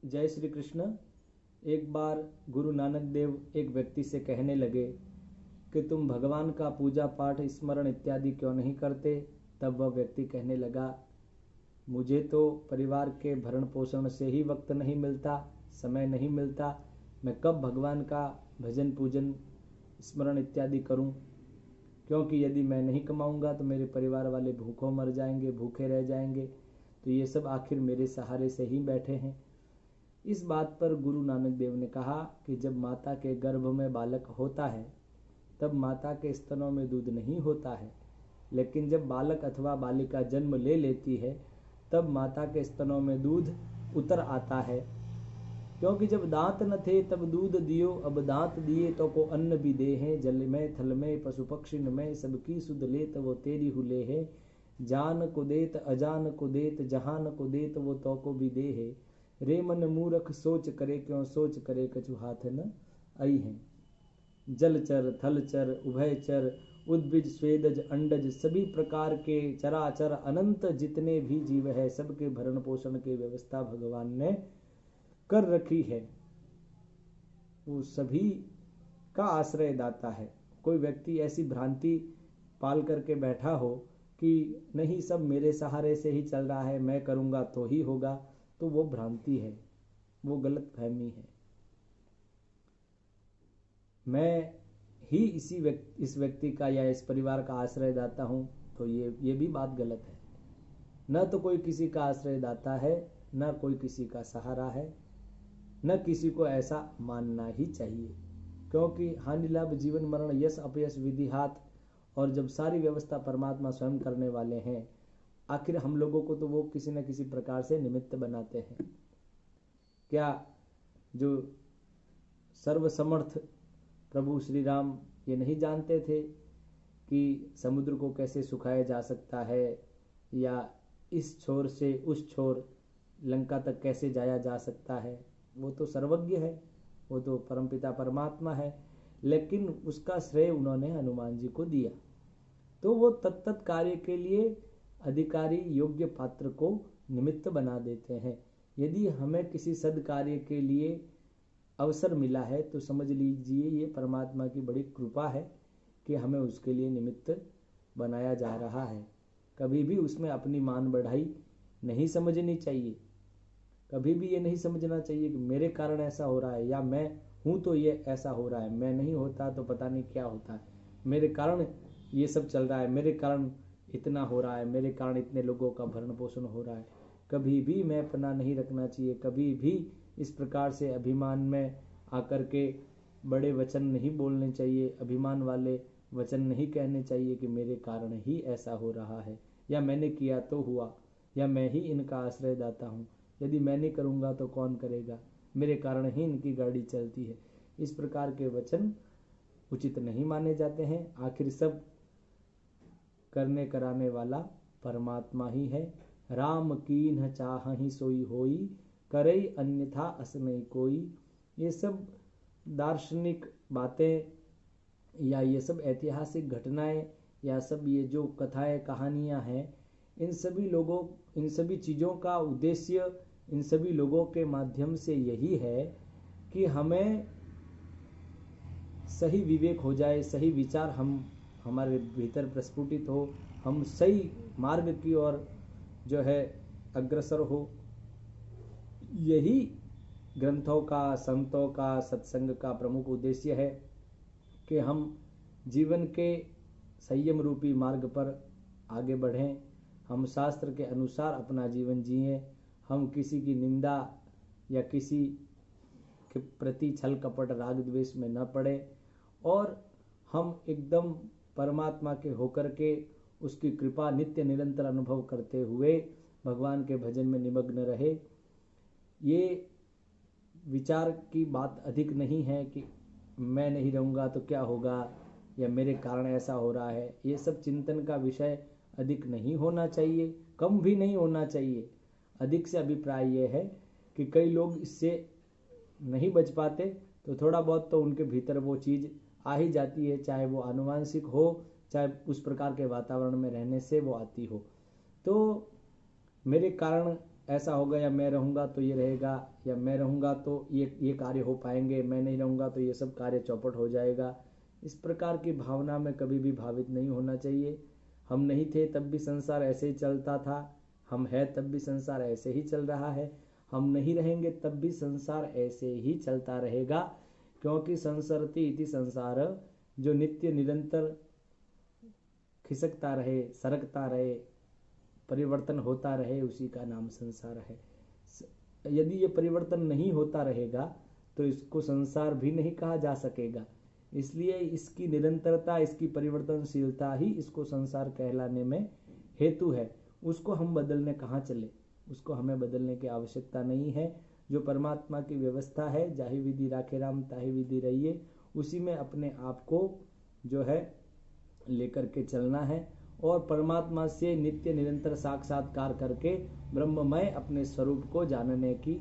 जय श्री कृष्ण। एक बार गुरु नानक देव एक व्यक्ति से कहने लगे कि तुम भगवान का पूजा पाठ स्मरण इत्यादि क्यों नहीं करते। तब वह व्यक्ति कहने लगा, मुझे तो परिवार के भरण पोषण से ही वक्त नहीं मिलता, समय नहीं मिलता। मैं कब भगवान का भजन पूजन स्मरण इत्यादि करूं, क्योंकि यदि मैं नहीं कमाऊंगा तो मेरे परिवार वाले भूखों मर जाएंगे, भूखे रह जाएंगे। तो ये सब आखिर मेरे सहारे से ही बैठे हैं। इस बात पर गुरु नानक देव ने कहा कि जब माता के गर्भ में बालक होता है तब माता के स्तनों में दूध नहीं होता है, लेकिन जब बालक अथवा बालिका जन्म ले लेती है तब माता के स्तनों में दूध उतर आता है। क्योंकि जब दांत न थे तब दूध दियो, अब दांत दिए तो को अन्न भी दे हैं। जल में थल में पशु पक्षी में सबकी सुध लेत वो तेरी हुले है। जान को देत अजान को देत, जहान को देत वो तो को भी दे है। रे मन मूरख सोच करे, क्यों सोच करे कछु हाथ न आई है। जलचर थलचर उभयचर उद्भिज स्वेदज अंडज सभी प्रकार के चराचर अनंत जितने भी जीव है सबके भरण पोषण की व्यवस्था भगवान ने कर रखी है। वो सभी का आश्रय दाता है। कोई व्यक्ति ऐसी भ्रांति पाल करके बैठा हो कि नहीं सब मेरे सहारे से ही चल रहा है, मैं करूंगा तो ही होगा, तो वो भ्रांति है, वो गलत फहमी है। मैं ही इस व्यक्ति का या इस परिवार का आश्रय दाता हूं, तो ये भी बात गलत है। न तो कोई किसी का आश्रय दाता है, न कोई किसी का सहारा है, न किसी को ऐसा मानना ही चाहिए। क्योंकि हानि लाभ जीवन मरण यश अपयश विधि हाथ, और जब सारी व्यवस्था परमात्मा स्वयं करने वाले हैं, आखिर हम लोगों को तो वो किसी न किसी प्रकार से निमित्त बनाते हैं। क्या जो सर्वसमर्थ प्रभु श्री राम ये नहीं जानते थे कि समुद्र को कैसे सुखाया जा सकता है, या इस छोर से उस छोर लंका तक कैसे जाया जा सकता है। वो तो सर्वज्ञ है, वो तो परमपिता परमात्मा है, लेकिन उसका श्रेय उन्होंने हनुमान जी को दिया। तो वो तत्त कार्य के लिए अधिकारी योग्य पात्र को निमित्त बना देते हैं। यदि हमें किसी सद कार्य के लिए अवसर मिला है तो समझ लीजिए ये परमात्मा की बड़ी कृपा है कि हमें उसके लिए निमित्त बनाया जा रहा है। कभी भी उसमें अपनी मान बढ़ाई नहीं समझनी चाहिए। कभी भी ये नहीं समझना चाहिए कि मेरे कारण ऐसा हो रहा है, या मैं हूं तो ये ऐसा हो रहा है, मैं नहीं होता तो पता नहीं क्या होता है, मेरे कारण ये सब चल रहा है, मेरे कारण इतना हो रहा है, मेरे कारण इतने लोगों का भरण पोषण हो रहा है। कभी भी मैं अपना नहीं रखना चाहिए। कभी भी इस प्रकार से अभिमान में आकर के बड़े वचन नहीं बोलने चाहिए, अभिमान वाले वचन नहीं कहने चाहिए कि मेरे कारण ही ऐसा हो रहा है, या मैंने किया तो हुआ, या मैं ही इनका आश्रय दाता हूँ, यदि मैं नहीं करूँगा तो कौन करेगा, मेरे कारण ही इनकी गाड़ी चलती है। इस प्रकार के वचन उचित नहीं माने जाते हैं। आखिर सब करने कराने वाला परमात्मा ही है। राम कीन्ह चाहहि सोई होई, करई अन्यथा अस नहीं कोई। ये सब दार्शनिक बातें या ये सब ऐतिहासिक घटनाएं या सब ये जो कथाएं कहानियां हैं, इन सभी चीज़ों का उद्देश्य इन सभी लोगों के माध्यम से यही है कि हमें सही विवेक हो जाए, सही विचार हमारे भीतर प्रस्फुटित हो, हम सही मार्ग की ओर जो है अग्रसर हो। यही ग्रंथों का, संतों का, सत्संग का प्रमुख उद्देश्य है कि हम जीवन के संयम रूपी मार्ग पर आगे बढ़ें, हम शास्त्र के अनुसार अपना जीवन जिएं, हम किसी की निंदा या किसी के प्रति छल कपट राग द्वेष में न पड़े, और हम एकदम परमात्मा के होकर के उसकी कृपा नित्य निरंतर अनुभव करते हुए भगवान के भजन में निमग्न रहे। ये विचार की बात अधिक नहीं है कि मैं नहीं रहूँगा तो क्या होगा, या मेरे कारण ऐसा हो रहा है। ये सब चिंतन का विषय अधिक नहीं होना चाहिए, कम भी नहीं होना चाहिए। अधिक से अभिप्राय ये है कि कई लोग इससे नहीं बच पाते, तो थोड़ा बहुत तो उनके भीतर वो चीज़ आ ही जाती है, चाहे वो आनुवांशिक हो, चाहे उस प्रकार के वातावरण में रहने से वो आती हो। तो मेरे कारण ऐसा होगा, या मैं रहूँगा तो ये रहेगा, या मैं रहूँगा तो ये कार्य हो पाएंगे, मैं नहीं रहूँगा तो ये सब कार्य चौपट हो जाएगा। इस प्रकार की भावना में कभी भी भावित नहीं होना चाहिए। हम नहीं थे तब भी संसार ऐसे ही चलता था, हम हैं तब भी संसार ऐसे ही चल रहा है, हम नहीं रहेंगे तब भी संसार ऐसे ही चलता रहेगा। क्योंकि संसरति इति संसार, जो नित्य निरंतर खिसकता रहे, सरकता रहे, परिवर्तन होता रहे, उसी का नाम संसार है। यदि ये परिवर्तन नहीं होता रहेगा तो इसको संसार भी नहीं कहा जा सकेगा। इसलिए इसकी निरंतरता, इसकी परिवर्तनशीलता ही इसको संसार कहलाने में हेतु है। उसको हम बदलने कहाँ चले, उसको हमें बदलने की आवश्यकता नहीं है। जो परमात्मा की व्यवस्था है, जाहि विधि राखे राम ताहि विधि रहिए, उसी में अपने आप को जो है लेकर के चलना है और परमात्मा से नित्य निरंतर साक्षात्कार करके ब्रह्ममय अपने स्वरूप को जानने की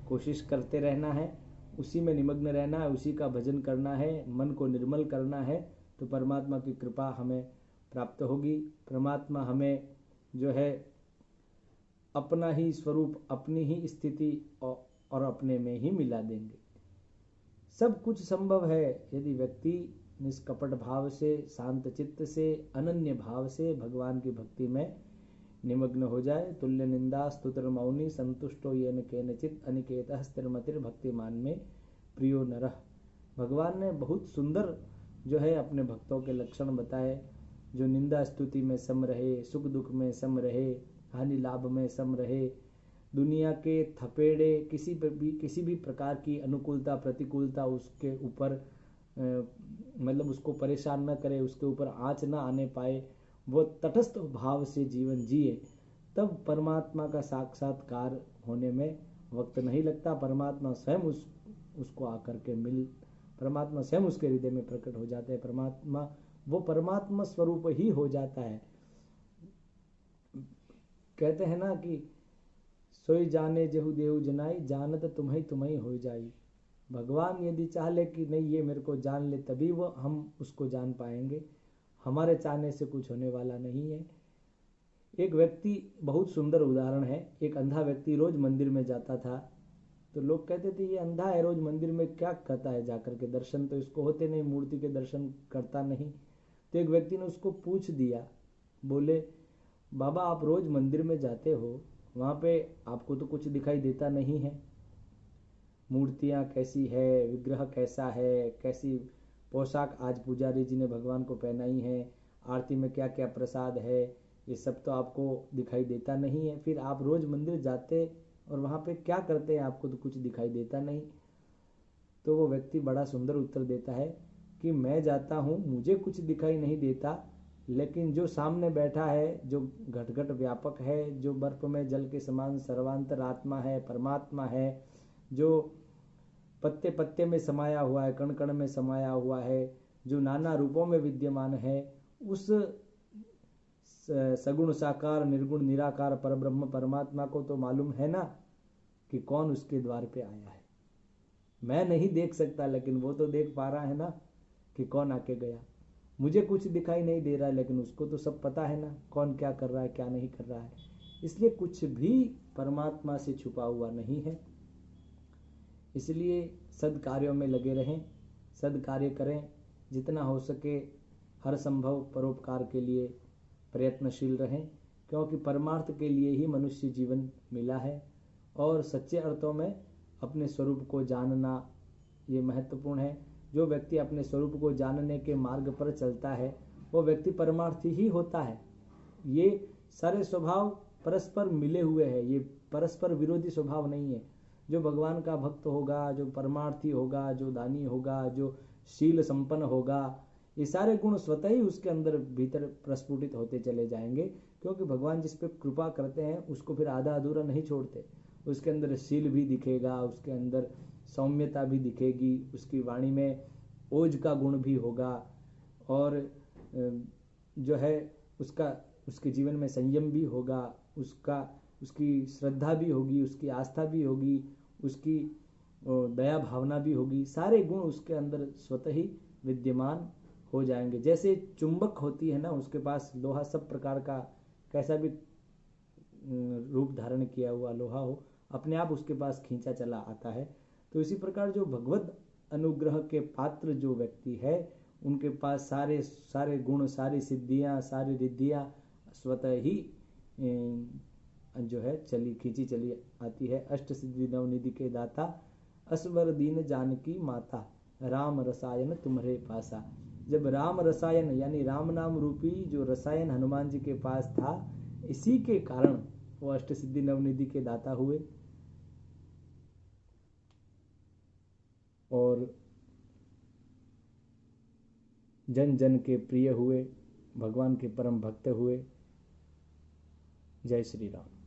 कोशिश करते रहना है। उसी में निमग्न रहना है, उसी का भजन करना है, मन को निर्मल करना है, तो परमात्मा की कृपा हमें प्राप्त होगी। परमात्मा हमें जो है अपना ही स्वरूप, अपनी ही स्थिति और अपने में ही मिला देंगे। सब कुछ संभव है यदि व्यक्ति निष्कपट भाव से, शांत चित्त से, अनन्य भाव से भगवान की भक्ति में निमग्न हो जाए। तुल्य निंदा स्तुत्र मौनी संतुष्टो येन केनचित अनिकेतः स्थिरमतिर भक्तिमान में प्रियो नरः। भगवान ने बहुत सुंदर जो है अपने भक्तों के लक्षण बताए। जो निंदा स्तुति में सम रहे, सुख दुख में सम रहे, हानि लाभ में सम रहे, दुनिया के थपेड़े, किसी भी प्रकार की अनुकूलता प्रतिकूलता उसके ऊपर मतलब उसको परेशान न करे, उसके ऊपर आँच न आने पाए, वो तटस्थ भाव से जीवन जिए, तब परमात्मा का साक्षात्कार होने में वक्त नहीं लगता। परमात्मा स्वयं उसको आकर के परमात्मा स्वयं उसके हृदय में प्रकट हो जाते हैं। वो परमात्मा स्वरूप ही हो जाता है। कहते हैं ना कि सोई जाने जेहु देहु जनाई, जानत तुम्हें हो जाई। भगवान यदि चाह ले कि नहीं ये मेरे को जान ले, तभी वो हम उसको जान पाएंगे। हमारे चाहने से कुछ होने वाला नहीं है। एक व्यक्ति, बहुत सुंदर उदाहरण है, एक अंधा व्यक्ति रोज मंदिर में जाता था। तो लोग कहते थे ये अंधा है, रोज मंदिर में क्या करता है जाकर के, दर्शन तो इसको होते नहीं, मूर्ति के दर्शन करता नहीं। तो एक व्यक्ति ने उसको पूछ दिया, बोले बाबा आप रोज मंदिर में जाते हो, वहाँ पे आपको तो कुछ दिखाई देता नहीं है, मूर्तियाँ कैसी है, विग्रह कैसा है, कैसी पोशाक आज पुजारी जी ने भगवान को पहनाई है, आरती में क्या क्या प्रसाद है, ये सब तो आपको दिखाई देता नहीं है। फिर आप रोज मंदिर जाते और वहाँ पे क्या करते हैं, आपको तो कुछ दिखाई देता नहीं। तो वो व्यक्ति बड़ा सुंदर उत्तर देता है कि मैं जाता हूँ, मुझे कुछ दिखाई नहीं देता, लेकिन जो सामने बैठा है, जो घट घट व्यापक है, जो बर्फ में जल के समान सर्वांतर आत्मा है, परमात्मा है, जो पत्ते पत्ते में समाया हुआ है, कण कण में समाया हुआ है, जो नाना रूपों में विद्यमान है, उस सगुण साकार निर्गुण निराकार परब्रह्म परमात्मा को तो मालूम है ना कि कौन उसके द्वार पे आया है। मैं नहीं देख सकता, लेकिन वो तो देख पा रहा है ना कि कौन आके गया। मुझे कुछ दिखाई नहीं दे रहा है, लेकिन उसको तो सब पता है ना कौन क्या कर रहा है, क्या नहीं कर रहा है। इसलिए कुछ भी परमात्मा से छुपा हुआ नहीं है। इसलिए सद्कार्यों में लगे रहें, सद्कार्य करें, जितना हो सके हर संभव परोपकार के लिए प्रयत्नशील रहें, क्योंकि परमार्थ के लिए ही मनुष्य जीवन मिला है। और सच्चे अर्थों में अपने स्वरूप को जानना ये महत्वपूर्ण है। जो व्यक्ति अपने स्वरूप को जानने के मार्ग पर चलता है, वो व्यक्ति परमार्थी ही होता है। ये सारे स्वभाव परस्पर मिले हुए हैं, ये परस्पर विरोधी स्वभाव नहीं है। जो भगवान का भक्त होगा, जो परमार्थी होगा, जो दानी होगा, जो शील संपन्न होगा, ये सारे गुण स्वतः ही उसके अंदर भीतर प्रस्फुटित होते चले जाएंगे। क्योंकि भगवान जिस पे कृपा करते हैं उसको फिर आधा अधूरा नहीं छोड़ते। उसके अंदर शील भी दिखेगा, उसके अंदर सौम्यता भी दिखेगी, उसकी वाणी में ओज का गुण भी होगा, और जो है उसके जीवन में संयम भी होगा, उसकी श्रद्धा भी होगी, उसकी आस्था भी होगी, उसकी दया भावना भी होगी। सारे गुण उसके अंदर स्वतः ही विद्यमान हो जाएंगे। जैसे चुंबक होती है ना, उसके पास लोहा सब प्रकार का कैसा भी रूप धारण किया हुआ लोहा हो, अपने आप उसके पास खींचा चला आता है। तो इसी प्रकार जो भगवत अनुग्रह के पात्र जो व्यक्ति है, उनके पास सारे सारे गुण, सारी सिद्धियां, सारी रिद्धियां स्वतः ही जो है चली खींची चली आती है। अष्ट सिद्धि नवनिधि के दाता, असवर दीन जानकी माता, राम रसायन तुम्हारे पासा। जब राम रसायन यानी राम नाम रूपी जो रसायन हनुमान जी के पास था, इसी के कारण वो अष्ट सिद्धि नवनिधि के दाता हुए और जन जन के प्रिय हुए, भगवान के परम भक्त हुए। जय श्री राम।